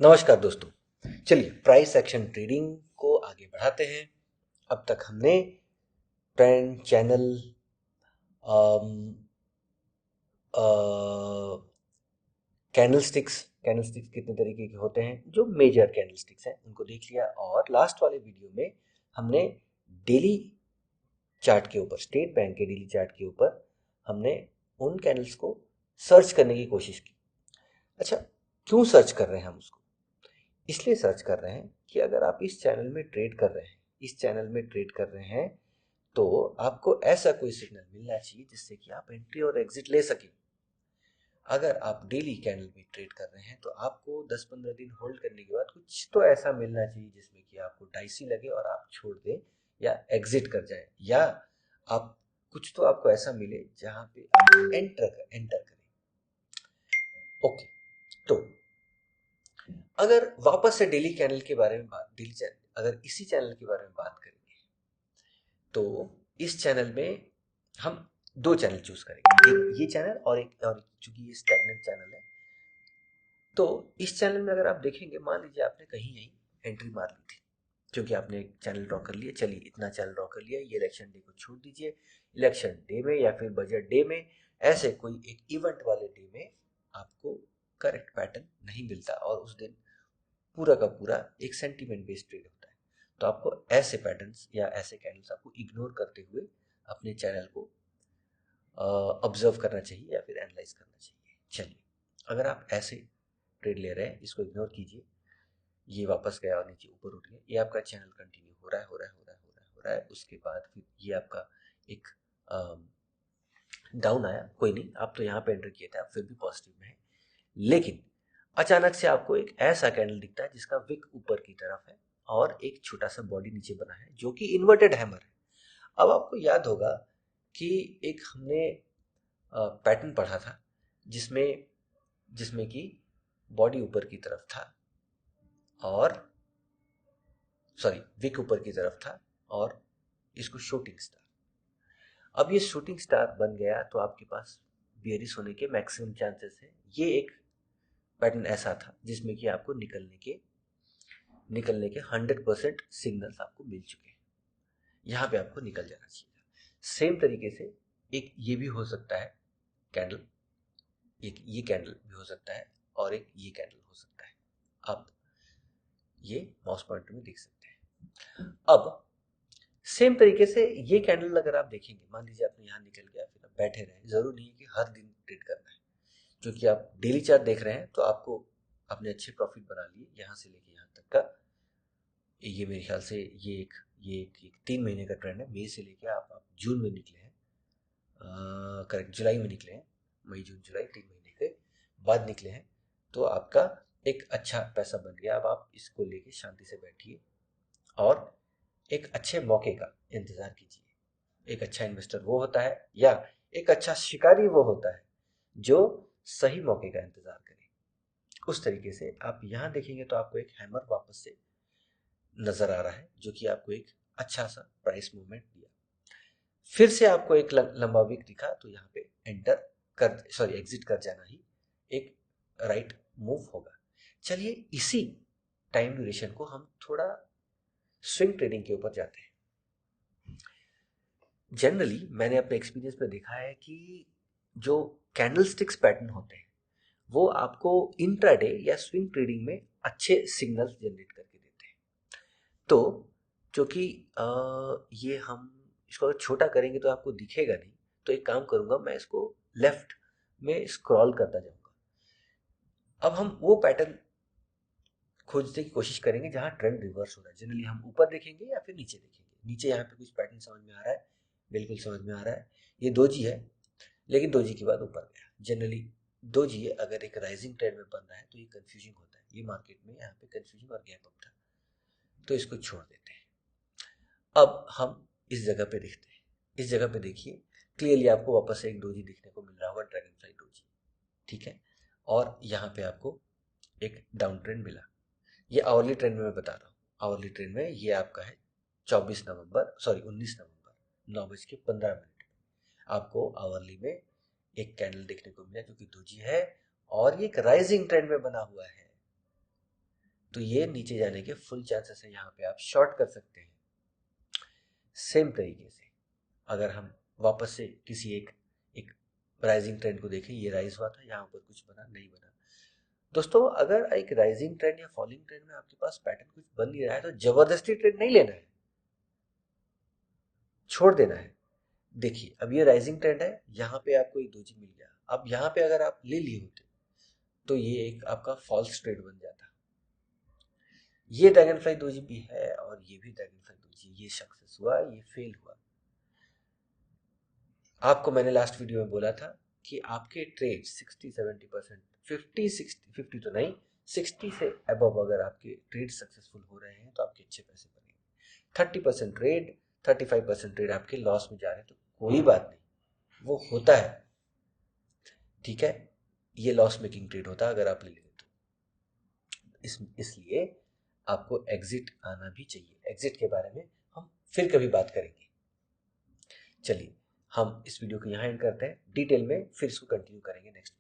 नमस्कार दोस्तों। चलिए प्राइस एक्शन ट्रेडिंग को आगे बढ़ाते हैं। अब तक हमने ट्रेंड चैनल, कैंडलस्टिक्स कितने तरीके के होते हैं, जो मेजर कैंडलस्टिक्स हैं उनको देख लिया। और लास्ट वाले वीडियो में हमने डेली चार्ट के ऊपर, स्टेट बैंक के डेली चार्ट के ऊपर हमने उन कैंडल्स को सर्च करने की कोशिश की। अच्छा, क्यों सर्च कर रहे हैं हम उसको? इसलिए सर्च कर रहे हैं कि अगर आप इस चैनल में ट्रेड कर रहे हैं, तो आपको ऐसा कोई सिग्नल मिलना चाहिए जिससे कि आप एंट्री और एग्जिट ले सकें। अगर आप डेली कैंडल में ट्रेड कर रहे हैं तो आपको 10-15 दिन होल्ड करने के बाद कुछ तो ऐसा मिलना चाहिए जिसमें कि आपको डाइसी लगे और आप छोड़ दें या एग्जिट कर जाए, या आप कुछ तो आपको ऐसा मिले जहां पे आप एंटर करें। ओके, तो अगर वापस से डेली कैंडल के बारे में अगर इसी चैनल के बारे में बात करेंगे तो इस चैनल में हम दो चैनल चूज करेंगे, एक ये चैनल और एक चूंकि ये स्टैग्नेंट चैनल है। तो इस चैनल में अगर आप देखेंगे, मान लीजिए आपने कहीं यहीं एंट्री मार ली थी क्योंकि आपने एक चैनल ड्रॉ कर लिया। चलिए इतना चैनल ड्रॉ कर लिया, ये इलेक्शन डे को छोड़ दीजिए। इलेक्शन डे में या फिर बजट डे में, ऐसे कोई एक इवेंट वाले डे में आपको करेक्ट पैटर्न नहीं मिलता और उस दिन पूरा का पूरा एक सेंटीमेंट बेस्ड ट्रेड होता है। तो आपको ऐसे पैटर्न्स या ऐसे कैंडल्स आपको इग्नोर करते हुए अपने चैनल को ऑब्जर्व करना चाहिए या फिर एनालाइज करना चाहिए। चलिए, अगर आप ऐसे ट्रेड ले रहे हैं, इसको इग्नोर कीजिए। ये वापस गया और नीचे ऊपर उठ गया, ये आपका चैनल कंटिन्यू हो रहा है। उसके बाद फिर ये आपका एक डाउन आया, कोई नहीं, आप तो यहाँ पे एंटर किए थे, आप फिर भी पॉजिटिव में है। लेकिन अचानक से आपको एक ऐसा कैंडल दिखता है जिसका विक ऊपर की तरफ है और एक छोटा सा बॉडी नीचे बना है जो कि इन्वर्टेड हैमर है। अब आपको याद होगा कि एक हमने पैटर्न पढ़ा था जिसमें जिसमें कि बॉडी ऊपर की तरफ था और विक ऊपर की तरफ था और इसको शूटिंग स्टार। अब ये शूटिंग स्टार बन गया तो आपके पास बियरिश होने के मैक्सिमम चांसेस है। ये एक पैटर्न ऐसा था जिसमें कि आपको निकलने के 100% सिग्नल्स आपको मिल चुके हैं। यहाँ पे आपको निकल जाना चाहिए। सेम तरीके से एक ये भी हो सकता है कैंडल, एक ये कैंडल भी हो सकता है और एक ये कैंडल हो सकता है। आप ये माउस पॉइंटर में देख सकते हैं। अब सेम तरीके से ये कैंडल अगर आप देखेंगे, मान लीजिए आपने यहाँ निकल गया, फिर आप बैठे रहे, जरूर नहीं है कि हर दिन ट्रेड करना है। क्योंकि आप डेली चार्ट देख रहे हैं तो आपको अपने अच्छे प्रॉफिट बना लिए यहाँ से लेके यहाँ तक का। ये मेरे ख्याल से ये एक 3 महीने का ट्रेंड है। मई से लेके आप जून में निकले हैं, करेक्ट, जुलाई में निकले हैं। मई जून जुलाई 3 महीने के बाद निकले हैं। तो आपका एक अच्छा पैसा बन गया। अब आप इसको लेके शांति से बैठिए और एक अच्छे मौके का इंतजार कीजिए। एक अच्छा इन्वेस्टर वो होता है या एक अच्छा शिकारी वो होता है जो सही मौके का इंतजार करे। उस तरीके से आप यहाँ देखेंगे तो आपको एक हैमर वापस से नजर आ रहा है जो कि आपको एक अच्छा सा प्राइस मूवमेंट दिया। फिर से आपको एक लंबा विक दिखा तो यहाँ पे एग्जिट कर जाना ही एक राइट मूव होगा। चलिए इसी टाइम ड्यूरेशन को हम थोड़ा स्विंग ट्रेडिंग के ऊपर जाते हैं। जनरली मैंने अपने एक्सपीरियंस में देखा है कि जो कैंडलस्टिक्स पैटर्न होते हैं वो आपको इंट्राडे या स्विंग ट्रेडिंग में अच्छे सिग्नल्स जनरेट करके देते हैं। तो क्योंकि ये हम इसको अगर छोटा करेंगे तो आपको दिखेगा नहीं, तो एक काम करूंगा, मैं इसको लेफ्ट में स्क्रॉल करता जाऊंगा। अब हम वो पैटर्न खोजने की कोशिश करेंगे जहां ट्रेंड रिवर्स हो रहा है। जनरली हम ऊपर देखेंगे या फिर नीचे देखेंगे। नीचे यहाँ पे कुछ पैटर्न समझ में आ रहा है, बिल्कुल समझ में आ रहा है। ये दोजी है, लेकिन दोजी के बाद ऊपर गया। जनरली दोजी अगर एक राइजिंग ट्रेंड में बन रहा है तो ये कंफ्यूजिंग होता है। ये मार्केट में यहाँ पे कंफ्यूजिंग और गैप अप था, तो इसको छोड़ देते हैं। अब हम इस जगह पे देखते हैं। इस जगह पे देखिए, क्लियरली आपको वापस से एक डोजी दिखने को मिल रहा होगा, ड्रैगन फ्लाई डोजी, ठीक है। और यहाँ पे आपको एक डाउन ट्रेंड मिला। ये आवरली ट्रेंड में मैं बता रहा हूँ। आवरली ट्रेंड में ये आपका है 19 नवंबर 9:15 आपको आवरली में एक कैंडल देखने को मिला जो कि डोजी है और ये एक राइजिंग ट्रेंड में बना हुआ है। तो ये नीचे जाने के फुल चांसेस है, यहाँ पे आप शॉर्ट कर सकते हैं। सेम तरीके से अगर हम वापस से किसी एक राइजिंग ट्रेंड को देखें, ये राइज हुआ था, यहाँ पर कुछ बना नहीं बना। दोस्तों अगर एक राइजिंग ट्रेंड या फॉलिंग ट्रेंड में आपके पास पैटर्न कुछ बन नहीं रहा है तो जबरदस्ती ट्रेंड नहीं लेना है, छोड़ देना है। देखिए अब ये राइजिंग ट्रेंड है, यहाँ पे आपको एक दोजी मिल गया, अब यहाँ पे अगर आप ले लिए होते तो ये एक आपका फॉल्स ट्रेड बन जाता। ये ड्रैगन फ्लाई दोजी भी है और ये भी ड्रैगन फ्लाई दोजी, ये सक्सेस हुआ, ये फेल हुआ। आपको मैंने लास्ट वीडियो में बोला था कि आपके ट्रेड 60-70%, 50-60 तो नहीं, 60 से अबव अगर आपके ट्रेड सक्सेसफुल हो रहे हैं तो आपके अच्छे पैसे बनेंगे। 30% ट्रेड, 35% ट्रेड आपके लॉस में जा रहे हैं तो कोई बात नहीं, वो होता है, ठीक है, ये लॉस मेकिंग ट्रेड होता है अगर आप ले लेते तो। इसलिए आपको एग्जिट आना भी चाहिए। एग्जिट के बारे में हम फिर कभी बात करेंगे। चलिए हम इस वीडियो को यहाँ एंड करते हैं, डिटेल में फिर इसको कंटिन्यू करेंगे नेक्स्ट